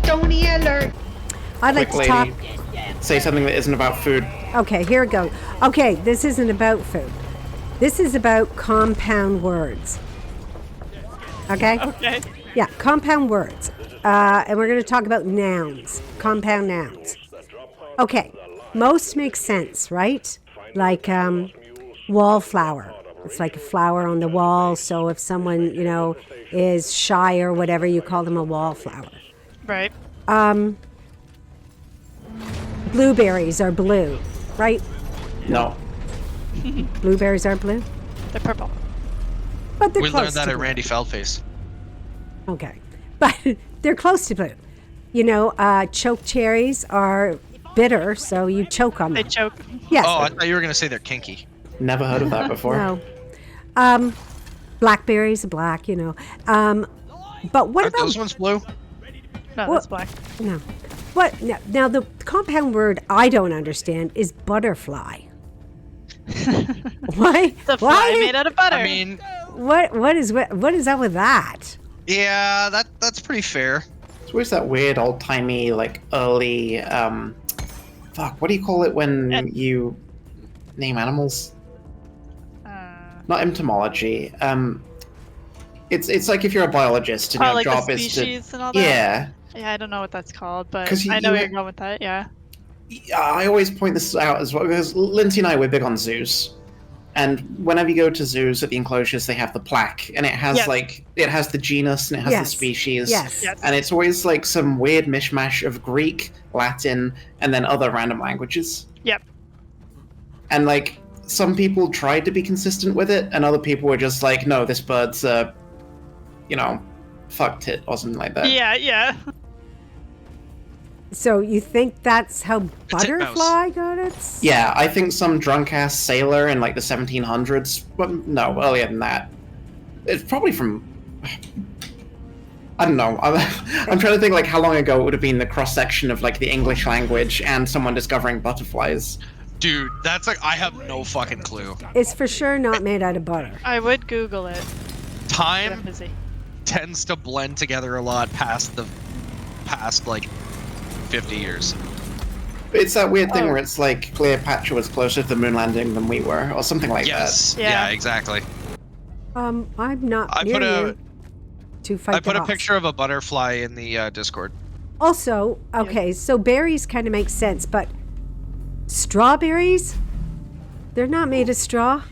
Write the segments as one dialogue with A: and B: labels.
A: Tony alert.
B: I'd like to talk.
C: Say something that isn't about food.
B: Okay, here we go. Okay, this isn't about food. This is about compound words. Okay?
D: Okay.
B: Yeah, compound words. And we're going to talk about nouns, compound nouns. Okay, most make sense, right? Like wallflower. It's like a flower on the wall. So if someone, is shy or whatever, you call them a wallflower.
D: Right.
B: Blueberries are blue, right?
C: No.
B: Blueberries are blue,
D: They're purple.
B: but they're
E: We
B: close
E: learned that
B: to
E: at
B: blue.
E: Randy Feldface.
B: Okay, but they're close to blue. Choke cherries are bitter, so you choke on
D: They
B: them.
D: choke.
B: Yes.
E: Oh, I thought you were gonna say they're kinky.
C: Never heard of that before.
B: No. Blackberries are black, But what
E: Aren't
B: about
E: those ones blue?
D: No,
B: What?
D: that's black.
B: no? What now? The compound word I don't understand is butterfly. Why?
D: The fly
B: Why?
D: made out of butter.
E: I mean,
B: What is up with that?
E: yeah, that's pretty fair.
C: It's always that weird old-timey, like, early, what do you call it when you name animals? Not entomology. It's like if you're a biologist and your
D: like
C: job
D: the
C: is to...
D: species and all that?
C: Yeah.
D: Yeah, I don't know what that's called, but
C: 'Cause
D: I know
C: you-
D: where you're going with that, yeah.
C: I always point this out as well, because Lindsay and I, we're big on zoos. And whenever you go to zoos at the enclosures, they have the plaque, and it has,
D: Yes.
C: it has the genus and it has
B: Yes.
C: the species.
B: Yes.
D: Yes.
C: And it's always like some weird mishmash of Greek, Latin, and then other random languages.
D: Yep.
C: And some people tried to be consistent with it, and other people were just like, no, this bird's fucked it or something like that.
D: Yeah.
B: So you think that's how
E: titmouse.
B: butterfly got its?
C: Yeah, I think some drunk ass sailor in the 1700s. Well, no, earlier than that. It's probably from. I don't know. I'm trying to think how long ago it would have been the cross section of the English language and someone discovering butterflies.
E: Dude, that's I have no fucking clue.
B: It's for sure not made out of butter.
D: I would Google it, but I'm
E: Time
D: busy.
E: tends to blend together a lot past 50 years.
C: It's that weird thing where it's Cleopatra was closer to the moon landing than we were, or something like
E: Yes.
D: Yeah.
E: Yeah, exactly.
B: I'm not
E: I
B: near
E: put a
B: you to fight
E: I put
B: the
E: a
B: boss.
E: picture of a butterfly in the Discord.
B: Also, okay, so berries kind of make sense, but strawberries? They're not made of straw.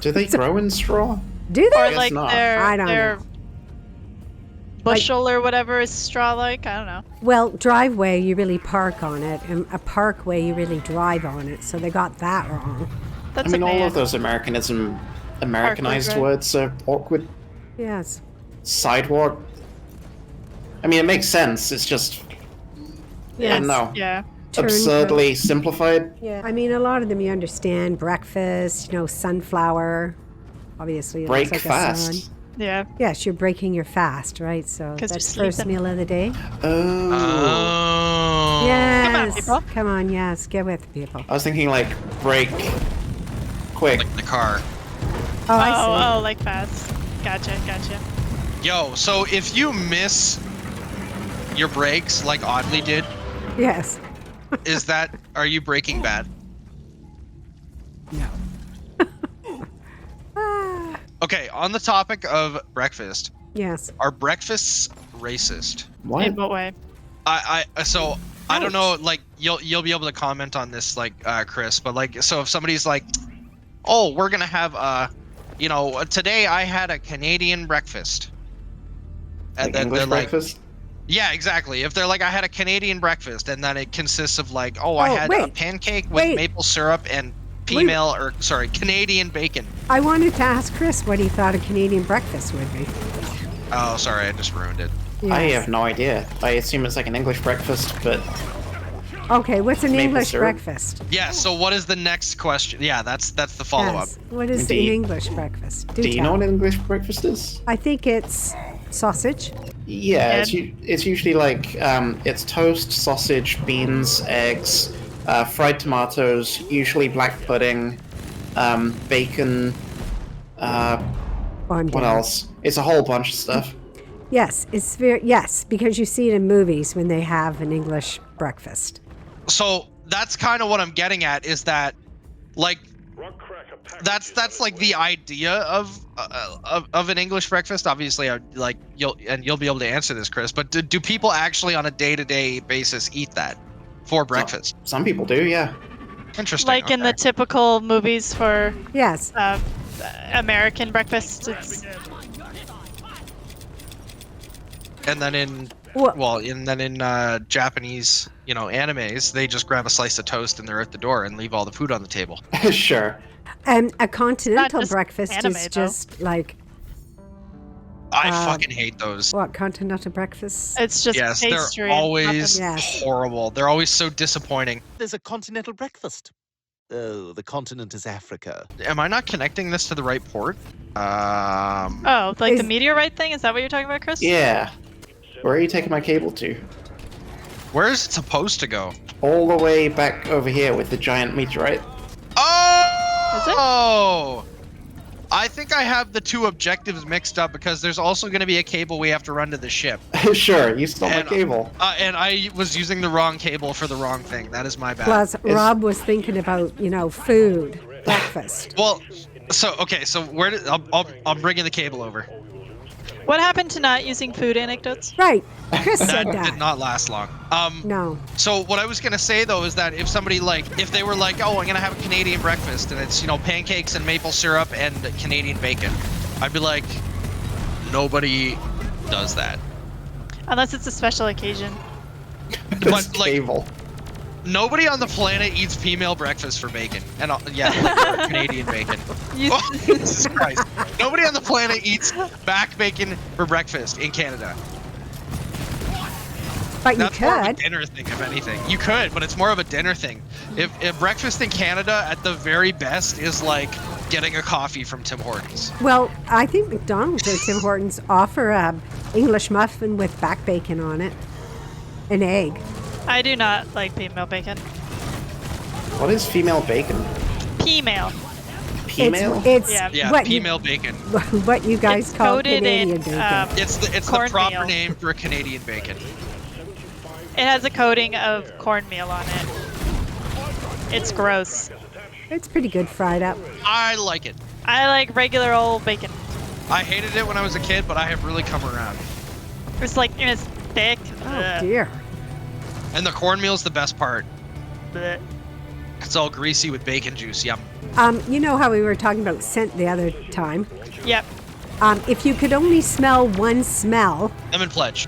C: Do they grow in straw?
B: Do
D: Or
B: they?
C: guess
D: like
C: not.
B: I don't
D: their
B: know.
D: bushel or whatever is straw-like. I don't know.
B: Well, driveway, you really park on it, and a parkway, you really drive on it, so they got that wrong.
D: That's
C: I mean,
D: a
C: all
D: man.
C: of those Americanized
D: right?
C: words are awkward.
B: Yes.
C: Sidewalk. I mean, it makes sense. It's just
B: Yes.
C: no.
D: Yeah.
C: absurdly simplified.
B: Yeah. I mean, a lot of them you understand. Breakfast, sunflower. Obviously, it
C: Break
B: looks like a sun.
C: fast.
D: Yeah.
B: Yes, you're breaking your fast, right? So
D: 'Cause
B: that's
D: you're
B: first
D: sleeping.
B: meal of the day.
C: Oh.
E: Oh.
B: Yes.
D: people.
B: Come on, yes. Get with people.
C: I was thinking break quick.
E: Like the car.
B: Oh, I see.
D: Oh, like fast. Gotcha.
E: Yo, so if you miss your brakes like Oddly did,
B: Yes.
E: are you Breaking Bad?
B: No. Ah,
E: Okay, on the topic of breakfast,
B: yes.
E: are breakfasts racist?
C: What?
D: In what way?
E: I don't know, you'll be able to comment on this Chris, but so if somebody's oh, we're gonna have today I had a Canadian breakfast. And then
C: English
E: they're
C: breakfast?
E: yeah, exactly. If they're I had a Canadian breakfast, and then it consists of I
B: Oh,
E: had a
B: wait.
E: pancake with
B: Wait.
E: maple syrup and Canadian bacon.
B: I wanted to ask Chris what he thought a Canadian breakfast would be.
E: Oh, sorry, I just ruined it.
C: I
B: Yes.
C: have no idea. I assume it's an English breakfast, but
B: Okay, what's an
C: Maple
B: English
C: syrup?
B: breakfast?
E: Yeah, so what is the next question? Yeah, that's the follow-up.
B: Yes. What is
C: Indeed.
B: an English breakfast?
C: do you
B: tell.
C: know what an English breakfast is?
B: I think it's sausage.
C: Yeah,
D: And-
C: it's usually it's toast, sausage, beans, eggs, fried tomatoes, usually black pudding, bacon.
B: Oh, I'm
C: What
B: down.
C: else? It's a whole bunch of stuff.
B: Yes, it's very yes, because you see it in movies when they have an English breakfast.
E: So that's kind of what I'm getting at, is that, like, that's like the idea of an English breakfast. Obviously, you'll be able to answer this, Chris. But do people actually on a day-to-day basis eat that for breakfast?
C: Some people do, yeah.
E: Interesting.
D: Like in the typical movies for
B: Yes.
D: American breakfast. It's...
E: And then in Japanese, animes, they just grab a slice of toast and they're at the door and leave all the food on the table.
C: Sure.
B: And a continental
D: just
B: breakfast
D: anime,
B: is just like
E: I fucking hate those.
B: what continental breakfast?
D: It's just pastry.
E: They're always
B: Yes.
E: horrible. They're always so disappointing.
A: There's a continental breakfast. Oh, the continent is Africa.
E: Am I not connecting this to the right port?
D: Oh, like
B: Is-
D: the meteorite thing? Is that what you're talking about, Chris?
C: Yeah. Where are you taking my cable to?
E: Where is it supposed to go?
C: All the way back over here with the giant meteorite.
E: Oh! I think I have the two objectives mixed up, because there's also going to be a cable we have to run to the ship.
C: Sure, you stole my
E: And-
C: cable.
E: And I was using the wrong cable for the wrong thing. That is my bad.
B: Plus, Rob was thinking about food, breakfast.
E: Well, so where did I'm bringing the cable over.
D: What happened to not using food anecdotes?
B: Right. Chris
E: That
B: said
E: did
B: that.
E: not last long.
B: No.
E: So what I was gonna say though is that if somebody if they were like, oh, I'm gonna have a Canadian breakfast and it's pancakes and maple syrup and Canadian bacon, I'd be like, nobody does that.
D: Unless it's a special occasion.
C: This
E: But, like,
C: cable.
E: Nobody on the planet eats female breakfast for bacon, and or Canadian bacon.
D: You-
E: Oh, Jesus Christ! Nobody on the planet eats back bacon for breakfast in Canada.
B: But you
E: That's more of a
B: could.
E: dinner thing, if anything. You could, but it's more of a dinner thing. If breakfast in Canada, at the very best, is like getting a coffee from Tim Hortons.
B: Well, I think McDonald's or Tim Hortons offer a English muffin with back bacon on it. An egg.
D: I do not like female bacon.
C: What is female bacon?
D: Female.
C: Female?
B: It's
E: Yeah,
B: what
E: female bacon.
B: what you guys
D: It's
B: call
D: coated
B: Canadian
D: in,
B: bacon.
E: It's the
D: cornmeal.
E: proper name for a Canadian bacon.
D: It has a coating of cornmeal on it. It's gross.
B: It's pretty good fried up.
E: I like it.
D: I like regular old bacon.
E: I hated it when I was a kid, but I have really come around.
D: It's thick.
B: Oh dear.
E: And the cornmeal's the best part.
D: Blech.
E: It's all greasy with bacon juice. Yum.
B: You know how we were talking about scent the other time?
D: Yep.
B: If you could only smell one smell,
E: Lemon pledge.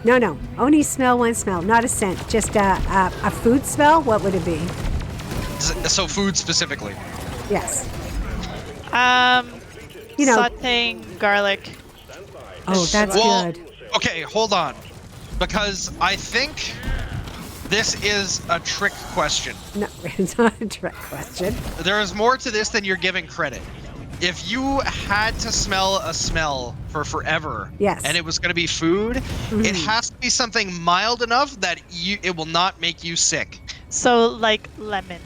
B: no, only smell one smell, not a scent, just a food smell, what would it be?
E: So food specifically.
B: Yes.
D: Sauteing garlic.
B: Oh, that's
E: Well,
B: good.
E: okay, hold on. Because I think this is a trick question.
B: No, it's not a trick question.
E: There is more to this than you're giving credit. If you had to smell a smell for forever,
B: Yes.
E: and it was going to be food, it has to be something mild enough that it will not make you sick.
D: So like lemon.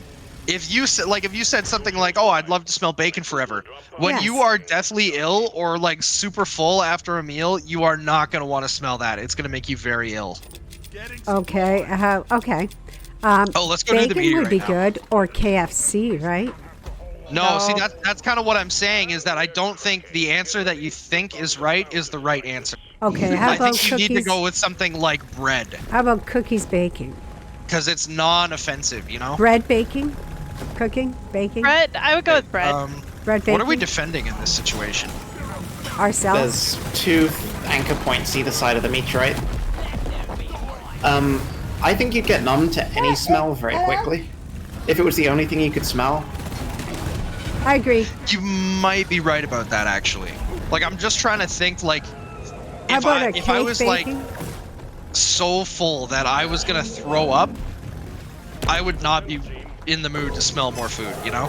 E: If you said something like, "Oh, I'd love to smell bacon forever," when
B: Yes.
E: you are deathly ill or like super full after a meal, you are not going to want to smell that. It's going to make you very ill.
B: Okay. Okay.
E: Oh, let's go do the
B: Bacon
E: meteor
B: would be
E: right now.
B: good, or KFC, right?
E: No, see that's kind of what I'm saying, is that I don't think the answer that you think is right is the right answer.
B: Okay. How
E: I
B: about
E: think you
B: cookies?
E: need to go with something like bread,
B: How about cookies baking?
E: because it's non-offensive, you know?
B: Bread baking? Cooking? Baking?
D: Bread. I would go with bread.
B: Bread baking?
E: What are we defending in this situation?
B: Ourselves?
C: There's 2 anchor points either side of the meteorite. I think you'd get numb to any smell very quickly. If it was the only thing you could smell.
B: I agree.
E: You might be right about that, actually. Like, I'm just trying to think, like,
B: How about a
E: if I
B: cake
E: was
B: baking?
E: like so full that I was gonna throw up, I would not be in the mood to smell more food, you know?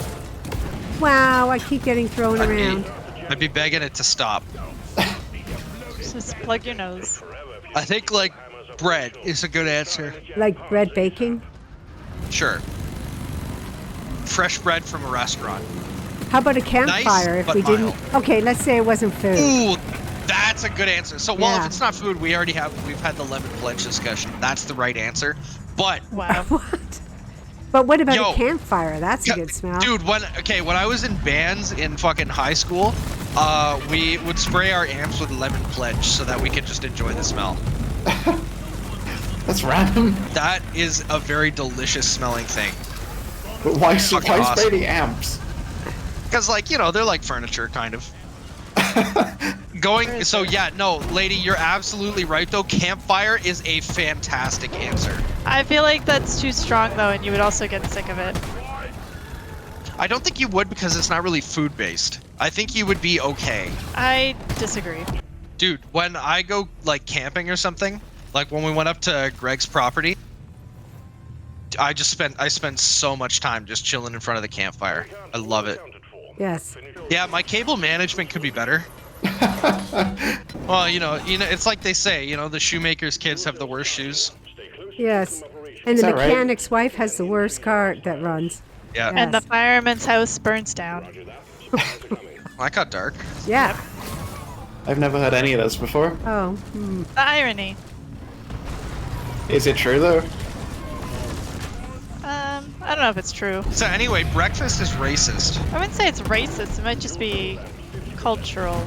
B: Wow, I keep getting thrown around.
E: I'd be begging it to stop.
D: Just plug your nose.
E: I think, like, bread is a good answer.
B: Like bread baking?
E: Sure. Fresh bread from a restaurant.
B: How about a campfire if
E: but
B: we didn't?
E: mild.
B: Okay, let's say it wasn't food.
E: Ooh, That's a good answer. So, well,
B: Yeah.
E: if it's not food, we've had the lemon pledge discussion. That's the right answer. But
D: Wow.
B: What? But what about
E: Yo.
B: a campfire? That's a good smell.
E: dude, when I was in bands in fucking high school, we would spray our amps with lemon pledge so that we could just enjoy the smell.
C: That's random.
E: That is a very delicious smelling thing.
C: But why
E: Fucking
C: spray
E: awesome.
C: the amps?
E: Because, like, you know, they're like furniture, kind of. So yeah, no, lady, you're absolutely right, though. Campfire is a fantastic answer.
D: I feel like that's too strong though, and you would also get sick of it.
E: I don't think you would because it's not really food-based. I think you would be okay.
D: I disagree.
E: Dude, when I go, like, camping or something, like when we went up to Greg's property, I spent so much time just chilling in front of the campfire. I love it.
B: Yes.
E: Yeah, my cable management could be better. Well, you know, it's like they say, you know, the shoemaker's kids have the worst shoes.
B: Yes. And
C: Is
B: the
C: that right?
B: mechanic's wife has the worst car that runs.
E: Yeah,
B: Yeah.
D: And the
B: Yes.
D: fireman's house burns down.
E: that got dark.
B: Yeah.
C: I've never heard any of this before.
B: Oh.
D: The irony.
C: Is it true though?
D: I don't know if it's true.
E: So anyway, breakfast is racist.
D: I wouldn't say it's racist. It might just be cultural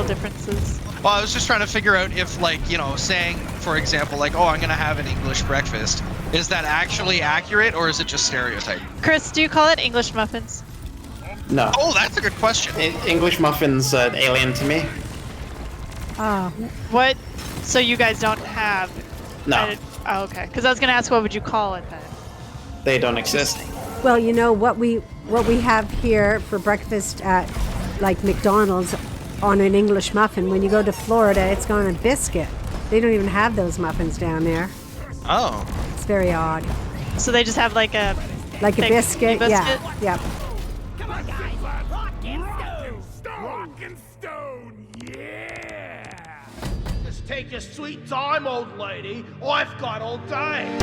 D: differences.
E: Well, I was just trying to figure out if, like, you know, saying, for example, like, oh, I'm gonna have an English breakfast, is that actually accurate or is it just stereotype?
D: Chris, do you call it English muffins?
C: No.
E: Oh, that's a good question.
C: English muffins alien to me.
B: Oh.
D: What? So you guys don't have?
C: No,
D: Oh, okay. Because I was gonna ask, what would you call it then?
C: they don't exist.
B: Well, you know what we have here for breakfast at like McDonald's on an English muffin. When you go to Florida, it's on a biscuit. They don't even have those muffins down there.
E: Oh.
B: It's very odd.
D: So they just have like a
B: Like a
D: thick
B: biscuit. Yeah.
D: biscuit?
B: Yep.
F: Come on, guys! Rock and stone, yeah! Just take your sweet time, old lady. I've got all day.